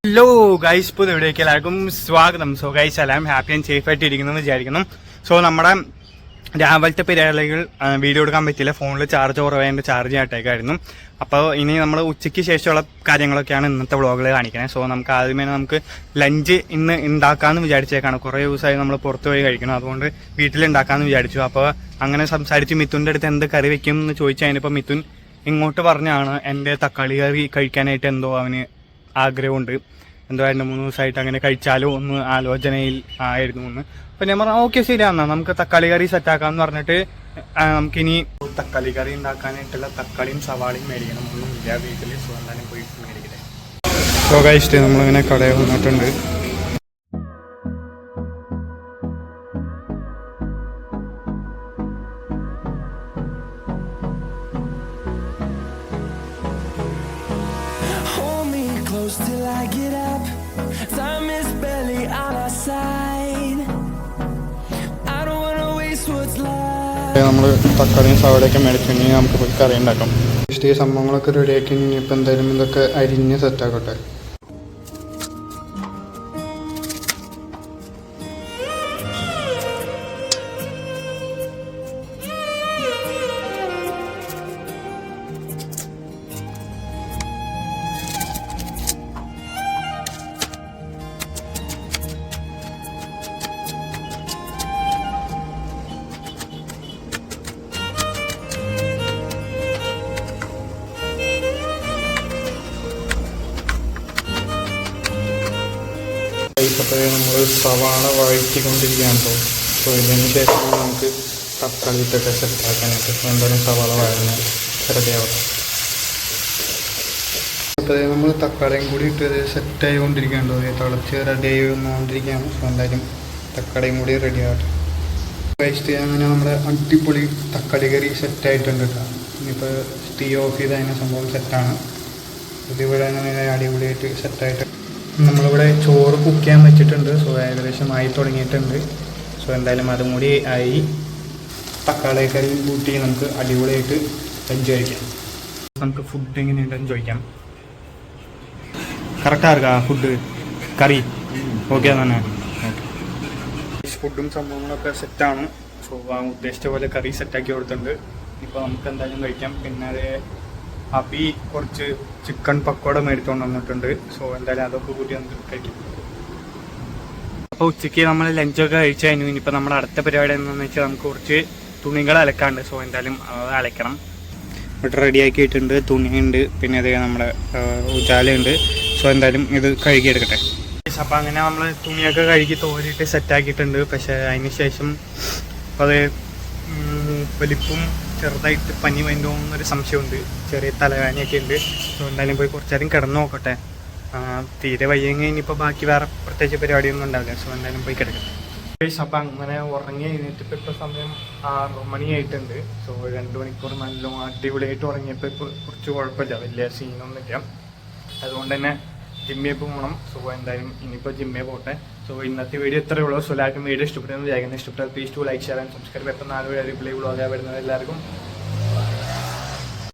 Hello guys, ഇപ്പോൾ ഇവിടേക്ക് എല്ലാവർക്കും സ്വാഗതം. സോ ഗൈസ് എല്ലാം ഹാപ്പി ആൻഡ് സേഫ് ആയിട്ട് ഇരിക്കുന്നു വിചാരിക്കുന്നു. സോ നമ്മുടെ രാവിലത്തെ പരിപാടികൾ വീഡിയോ എടുക്കാൻ പറ്റില്ല, ഫോണിൽ ചാർജ് കുറവായതിൻ്റെ ചാർജ് ആയിട്ടേക്കായിരുന്നു. അപ്പോൾ ഇനി നമ്മൾ ഉച്ചയ്ക്ക് ശേഷമുള്ള കാര്യങ്ങളൊക്കെയാണ് ഇന്നത്തെ വ്ളോഗിൽ കാണിക്കുന്നത്. സോ നമുക്ക് ആദ്യമേ നമുക്ക് ലഞ്ച് ഇന്ന് ഉണ്ടാക്കാമെന്ന് വിചാരിച്ചേക്കാണ്. കുറേ ദിവസമായി നമ്മൾ പുറത്ത് പോയി കഴിക്കണം, അതുകൊണ്ട് വീട്ടിലുണ്ടാക്കാമെന്ന് വിചാരിച്ചു. അപ്പോൾ അങ്ങനെ സംസാരിച്ച് മിഥുൻ്റെ അടുത്ത് എന്ത് കറി വെക്കും എന്ന് ചോദിച്ചു കഴിഞ്ഞപ്പോൾ മിഥുൻ ഇങ്ങോട്ട് പറഞ്ഞാണ് എൻ്റെ തക്കാളി കറി കഴിക്കാനായിട്ട് എന്തോ അവന് ആഗ്രഹമുണ്ട്, എന്തോ 2-3 ദിവസമായിട്ട് അങ്ങനെ കഴിച്ചാലോ ഒന്ന് ആലോചനയിൽ ആയിരുന്നു എന്ന്. അപ്പം ഞാൻ പറഞ്ഞു ഓക്കെ ശരിയാന്നാ, നമുക്ക് തക്കാളി കറി സെറ്റാക്കാമെന്ന് പറഞ്ഞിട്ട് നമുക്കിനി തക്കാളി കറി ഉണ്ടാക്കാനായിട്ടുള്ള തക്കാളിയും സവാളയും മേടിക്കണം. ഒന്നും ഇല്ല വീട്ടിൽ, സോ എന്തായാലും പോയി മേടിക്കട്ടെ. സോ കഴിച്ചിട്ട് നമ്മളിങ്ങനെ കടയിൽ വന്നിട്ടുണ്ട്. Till I get up, time is barely on our side. I don't wanna waste what's left. നമ്മൾ തക്കാളിയും സവാളയൊക്കെ മേടിച്ചു, ഇനി നമുക്ക് പോയി കറി ഉണ്ടാക്കാം. ഈ സംഭവങ്ങളൊക്കെ റെഡിയാക്കി ഇനിയിപ്പോൾ എന്തായാലും ഇതൊക്കെ അരിഞ്ഞ് സെറ്റാക്കട്ടെ. ഇപ്പോൾ നമ്മൾ സവാള വഴറ്റിക്കൊണ്ടിരിക്കുകയാണല്ലോ. സോ ഇതിന് ശേഷം നമുക്ക് തക്കാളി ഇട്ടൊക്കെ സെറ്റാക്കാനായിട്ട് എന്തായാലും സവാള വഴന്ന് റെഡിയാവും. അപ്പോൾ നമ്മൾ തക്കാളിയും കൂടി ഇട്ട് സെറ്റായി കൊണ്ടിരിക്കുകയാണല്ലോ, തിളച്ച് റെഡിയായി വന്നുകൊണ്ടിരിക്കുകയാണ്. സോ എന്തായാലും തക്കാളിയും കൂടി റെഡി ആവട്ടെ. കഴിച്ചിട്ട് അങ്ങനെ നമ്മുടെ അടിപൊളി തക്കാളി കറി സെറ്റായിട്ടുണ്ട് കേട്ടോ. ഇനിയിപ്പോൾ തീ ഓഫ് ചെയ്ത് അതിനെ സംഭവം സെറ്റാണ്. ഇതിവിടെ അങ്ങനെ അടിപൊളിയായിട്ട് സെറ്റായിട്ട് നമ്മളിവിടെ ചോറ് കുക്ക് ചെയ്യാൻ വെച്ചിട്ടുണ്ട്. സോ ഏകദേശം ആയി തുടങ്ങിയിട്ടുണ്ട്. സോ എന്തായാലും അതും കൂടി ആയി തക്കാളി കറിയും കൂട്ടി നമുക്ക് അടിപൊളിയായിട്ട് എൻജോയ് കഴിക്കാം. നമുക്ക് ഫുഡ് എങ്ങനെയുണ്ടെന്ന് ചോദിക്കാം. കറക്റ്റായിരിക്കാ ഫുഡ് കറി? ഓക്കെ തന്നെ. ഓക്കെ, ഫുഡും സംഭവങ്ങളൊക്കെ സെറ്റാണ്. സോ ഉദ്ദേശിച്ച പോലെ കറി സെറ്റാക്കി കൊടുത്തിട്ടുണ്ട്. ഇപ്പോൾ നമുക്ക് എന്തായാലും കഴിക്കാം. പിന്നെ അത് അബി കുറച്ച് ചിക്കൻ പക്കോട മേടിച്ചുകൊണ്ട് വന്നിട്ടുണ്ട്. സോ എന്തായാലും അതൊക്കെ കൂട്ടി നമുക്ക് കഴിക്കും. അപ്പോൾ ഉച്ചയ്ക്ക് നമ്മൾ ലഞ്ചൊക്കെ കഴിച്ചു കഴിഞ്ഞു. ഇനിയിപ്പോൾ നമ്മുടെ അടുത്ത പരിപാടി എന്താണെന്ന് വെച്ചാൽ നമുക്ക് കുറച്ച് തുണികൾ അലക്കാണ്ട്. സോ എന്തായാലും അത് അലക്കണം. ഇവിടെ റെഡിയാക്കിയിട്ടുണ്ട്, തുണിയുണ്ട്, പിന്നെ അത് നമ്മുടെ ഉജാലയുണ്ട്. സോ എന്തായാലും ഇത് കഴുകിയെടുക്കട്ടെ. അപ്പോൾ അങ്ങനെ നമ്മൾ തുണിയൊക്കെ കഴുകി തോരിയിട്ട് സെറ്റാക്കിയിട്ടുണ്ട്. പക്ഷേ അതിന് ശേഷം അത് വലിപ്പും ചെറുതായിട്ട് പനി വേണ്ടോന്നൊരു സംശയമുണ്ട്, ചെറിയ തലവേദനയൊക്കെ ഉണ്ട്. സോ എന്തായാലും പോയി കുറച്ച് നേരം കിടന്നു നോക്കട്ടെ. തീരെ വയ്യെങ്കിൽ ഇനിയിപ്പോൾ ബാക്കി വേറെ പ്രത്യേകിച്ച് പരിപാടിയൊന്നും ഉണ്ടാവില്ല. സോ എന്തായാലും പോയി കിടക്കട്ടെ. അപ്പം അങ്ങനെ ഉറങ്ങി എഴുന്നേറ്റിപ്പോൾ ഇപ്പോൾ സമയം 6 മണിയായിട്ടുണ്ട്. സോ 2 മണിക്കൂർ നല്ല അടിപൊളിയായിട്ട് ഉറങ്ങിയപ്പോൾ ഇപ്പോൾ കുറച്ച് കുഴപ്പമില്ല, വലിയ സീനൊന്നുമില്ല. അതുകൊണ്ട് തന്നെ ജിമ്മിൽ പോകണം. സോ എന്തായാലും ഇനിയിപ്പോൾ ജിമ്മിൽ പോട്ടെ. സോ ഇന്നത്തെ വീഡിയോ ഇത്രയേ ഉള്ളൂ. സോ എല്ലാവർക്കും വീഡിയോ ഇഷ്ടപ്പെട്ടെന്ന് വിചാരിക്കുന്നത്. ഇഷ്ടപ്പെട്ട please to like, share and subscribe. എപ്പോൾ 4 വീഡിയോ റിപ്ലൈ വ്ളോഗാണ് വരുന്നത്. എല്ലാവർക്കും